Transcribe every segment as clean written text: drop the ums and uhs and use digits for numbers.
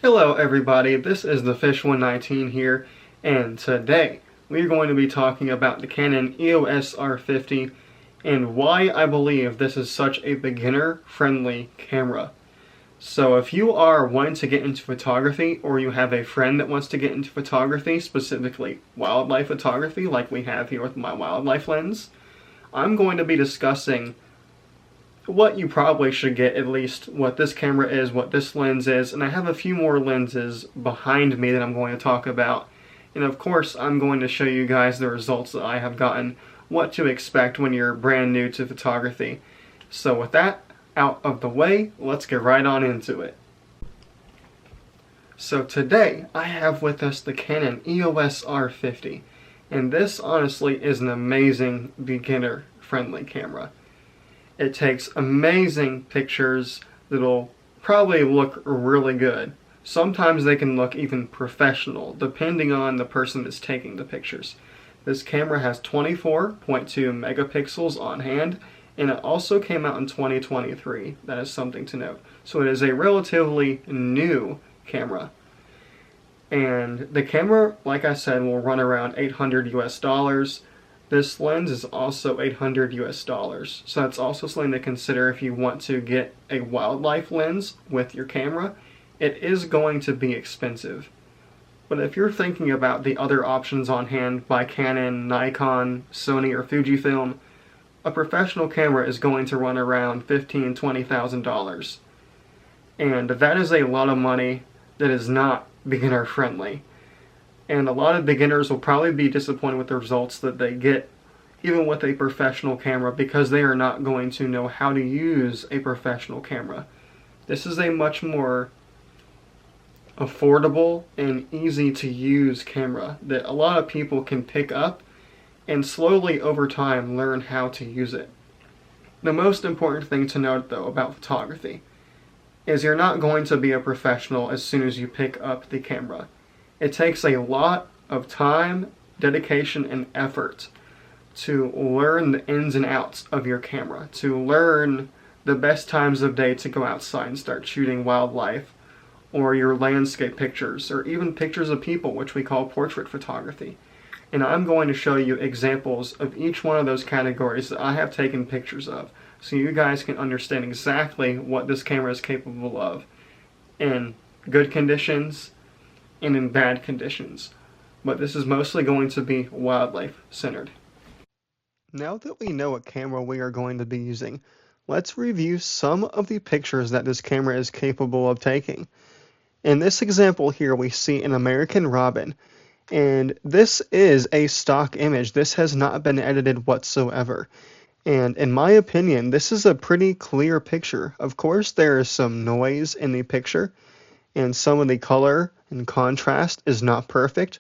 Hello everybody, this is the Fish119 here, and today we are going to be talking about the Canon EOS R50 and why I believe this is such a beginner-friendly camera. So if you are wanting to get into photography, or you have a friend that wants to get into photography, specifically wildlife photography like we have here with my wildlife lens, I'm going to be discussing what you probably should get, at least what this camera is, what this lens is, and I have a few more lenses behind me that I'm going to talk about. And of course, I'm going to show you guys the results that I have gotten, what to expect when you're brand new to photography. So with that out of the way, let's get right on into it. So today, I have with us the Canon EOS R50, and this honestly is an amazing beginner-friendly camera. It takes amazing pictures that'll probably look really good. Sometimes they can look even professional, depending on the person that's taking the pictures. This camera has 24.2 megapixels on hand, and it also came out in 2023. That is something to note. So it is a relatively new camera. And the camera, like I said, will run around $800 US. This lens is also $800 US. So that's also something to consider if you want to get a wildlife lens with your camera. It is going to be expensive. But if you're thinking about the other options on hand by Canon, Nikon, Sony, or Fujifilm, a professional camera is going to run around $15,000 to $20,000. And that is a lot of money that is not beginner friendly. And a lot of beginners will probably be disappointed with the results that they get, even with a professional camera, because they are not going to know how to use a professional camera. This is a much more affordable and easy to use camera that a lot of people can pick up and slowly over time learn how to use it. The most important thing to note though about photography is you're not going to be a professional as soon as you pick up the camera. It takes a lot of time, dedication, and effort to learn the ins and outs of your camera, to learn the best times of day to go outside and start shooting wildlife, or your landscape pictures, or even pictures of people, which we call portrait photography. And I'm going to show you examples of each one of those categories that I have taken pictures of, so you guys can understand exactly what this camera is capable of in good conditions and in bad conditions. But this is mostly going to be wildlife centered. Now that we know what camera we are going to be using, let's review some of the pictures that this camera is capable of taking. In this example here, we see an American robin, and this is a stock image. This has not been edited whatsoever. And in my opinion, this is a pretty clear picture. Of course, there is some noise in the picture, and some of the color and contrast is not perfect,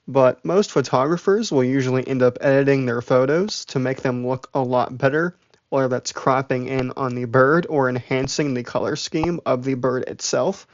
but most photographers will usually end up editing their photos to make them look a lot better, whether that's cropping in on the bird or enhancing the color scheme of the bird itself.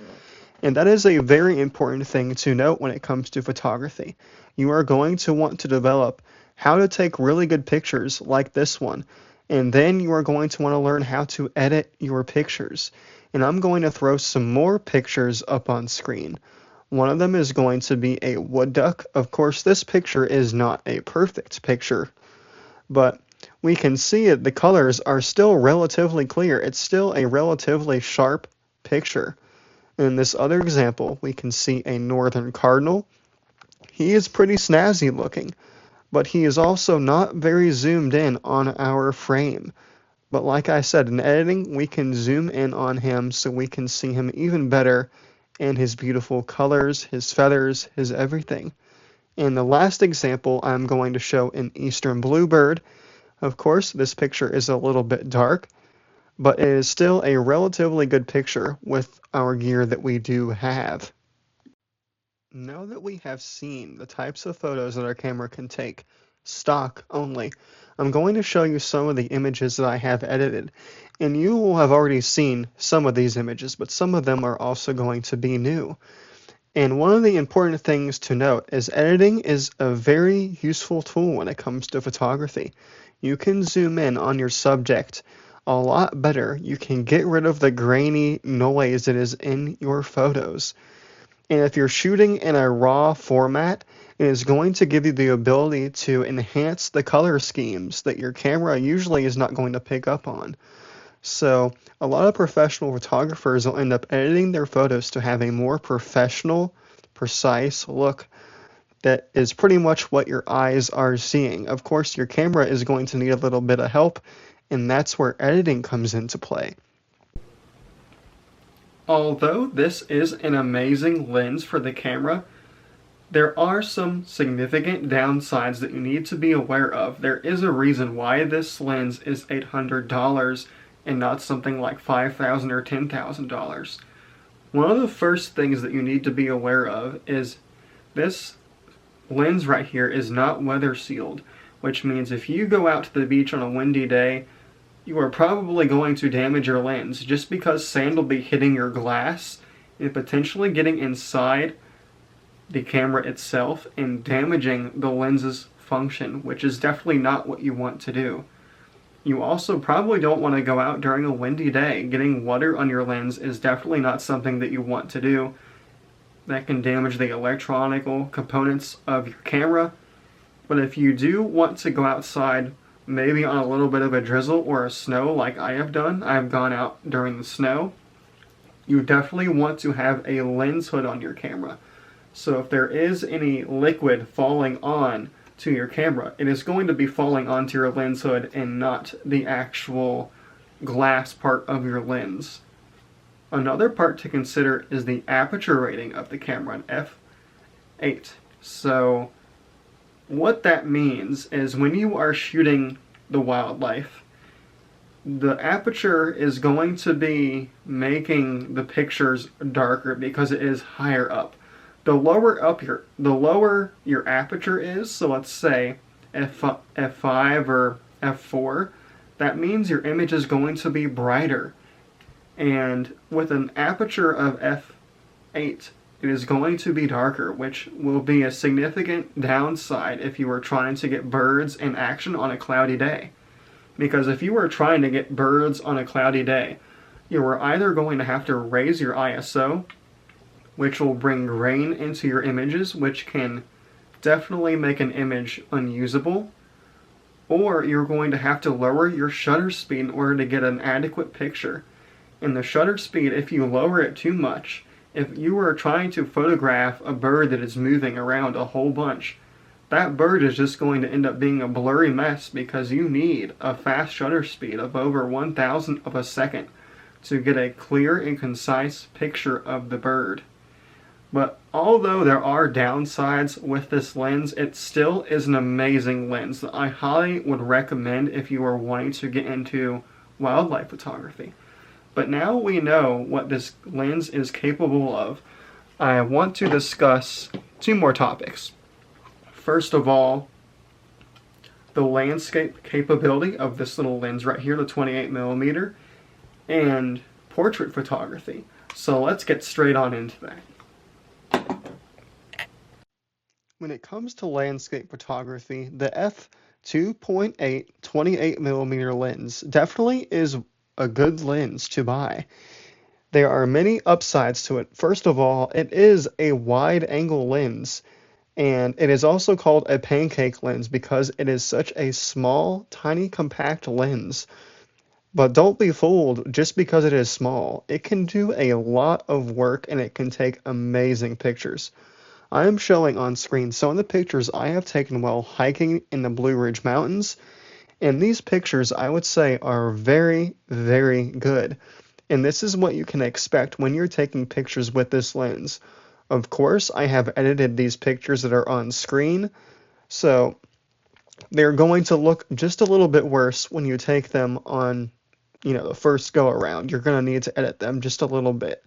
And that is a very important thing to note when it comes to photography. You are going to want to develop how to take really good pictures like this one, and then you are going to want to learn how to edit your pictures. And I'm going to throw some more pictures up on screen. One of them is going to be a wood duck. Of course, this picture is not a perfect picture, but we can see it. The colors are still relatively clear. It's still a relatively sharp picture. In this other example, we can see a northern cardinal. He is pretty snazzy looking, but he is also not very zoomed in on our frame. But like I said, in editing, we can zoom in on him so we can see him even better, and his beautiful colors, his feathers, his everything. And the last example I'm going to show an eastern bluebird. Of course, this picture is a little bit dark, but it is still a relatively good picture with our gear that we do have. Now that we have seen the types of photos that our camera can take, stock only, I'm going to show you some of the images that I have edited. And you will have already seen some of these images, but some of them are also going to be new. And one of the important things to note is editing is a very useful tool when it comes to photography. You can zoom in on your subject a lot better. You can get rid of the grainy noise that is in your photos. And if you're shooting in a raw format, it is going to give you the ability to enhance the color schemes that your camera usually is not going to pick up on. So a lot of professional photographers will end up editing their photos to have a more professional, precise look that is pretty much what your eyes are seeing. Of course, your camera is going to need a little bit of help, and that's where editing comes into play. Although this is an amazing lens for the camera, there are some significant downsides that you need to be aware of. There is a reason why this lens is $800 and not something like $5,000 or $10,000. One of the first things that you need to be aware of is this lens right here is not weather sealed, which means if you go out to the beach on a windy day, you are probably going to damage your lens just because sand will be hitting your glass and potentially getting inside the camera itself and damaging the lens's function, which is definitely not what you want to do. You also probably don't want to go out during a windy day. Getting water on your lens is definitely not something that you want to do. That can damage the electronic components of your camera. But if you do want to go outside, maybe on a little bit of a drizzle or a snow like I have done, I've gone out during the snow, you definitely want to have a lens hood on your camera. So if there is any liquid falling on to your camera, it is going to be falling onto your lens hood and not the actual glass part of your lens. Another part to consider is the aperture rating of the camera, an f8. So what that means is when you are shooting the wildlife, the aperture is going to be making the pictures darker because it is higher up. The lower your aperture is, so let's say f5 or f4, that means your image is going to be brighter. And with an aperture of f8, it is going to be darker, which will be a significant downside if you are trying to get birds in action on a cloudy day. Because if you are trying to get birds on a cloudy day, you are either going to have to raise your ISO, which will bring grain into your images, which can definitely make an image unusable, or you're going to have to lower your shutter speed in order to get an adequate picture. And the shutter speed, if you lower it too much, if you are trying to photograph a bird that is moving around a whole bunch, that bird is just going to end up being a blurry mess because you need a fast shutter speed of over 1,000th of a second to get a clear and concise picture of the bird. But although there are downsides with this lens, it still is an amazing lens that I highly would recommend if you are wanting to get into wildlife photography. But now we know what this lens is capable of, I want to discuss two more topics. First of all, the landscape capability of this little lens right here, the 28mm, and portrait photography. So let's get straight on into that. When it comes to landscape photography, the f2.8 28mm lens definitely is a good lens to buy. There are many upsides to it. First of all, it is a wide angle lens, and it is also called a pancake lens because it is such a small, tiny, compact lens. But don't be fooled just because it is small. It can do a lot of work and it can take amazing pictures. I am showing on screen some of the pictures I have taken while hiking in the Blue Ridge Mountains, and these pictures I would say are very, very good. And this is what you can expect when you're taking pictures with this lens. Of course, I have edited these pictures that are on screen, so they're going to look just a little bit worse when you take them on, the first go around. You're going to need to edit them just a little bit.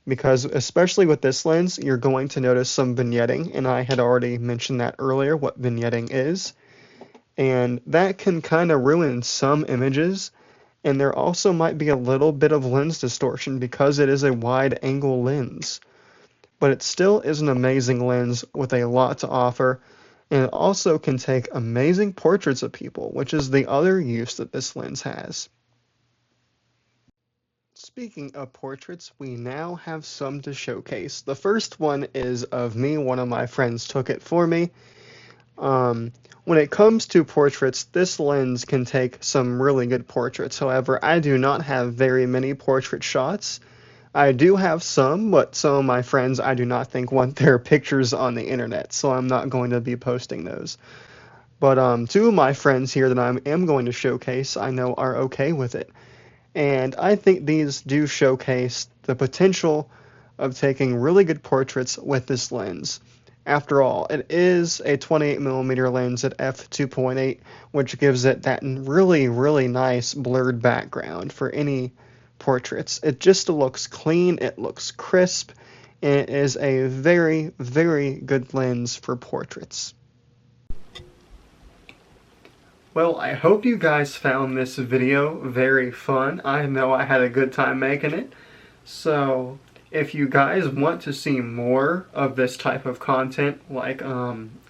Because especially with this lens, you're going to notice some vignetting, and I had already mentioned that earlier, what vignetting is. And that can kind of ruin some images, and there also might be a little bit of lens distortion because it is a wide angle lens. But it still is an amazing lens with a lot to offer, and it also can take amazing portraits of people, which is the other use that this lens has. Speaking of portraits, we now have some to showcase. The first one is of me. One of my friends took it for me. When it comes to portraits, this lens can take some really good portraits. However, I do not have very many portrait shots. I do have some, but some of my friends I do not think want their pictures on the internet, so I'm not going to be posting those. But two of my friends here that I am going to showcase I know are okay with it. And I think these do showcase the potential of taking really good portraits with this lens. After all, it is a 28mm lens at f2.8, which gives it that really, really nice blurred background for any portraits. It just looks clean, it looks crisp, and it is a very, very good lens for portraits. Well, I hope you guys found this video very fun. I know I had a good time making it. So, if you guys want to see more of this type of content, like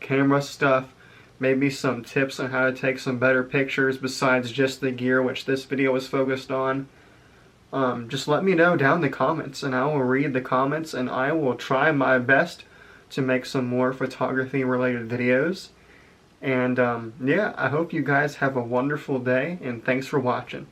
camera stuff, maybe some tips on how to take some better pictures besides just the gear, which this video is focused on, just let me know down in the comments, and I will read the comments, and I will try my best to make some more photography related videos. And yeah, I hope you guys have a wonderful day, and thanks for watching.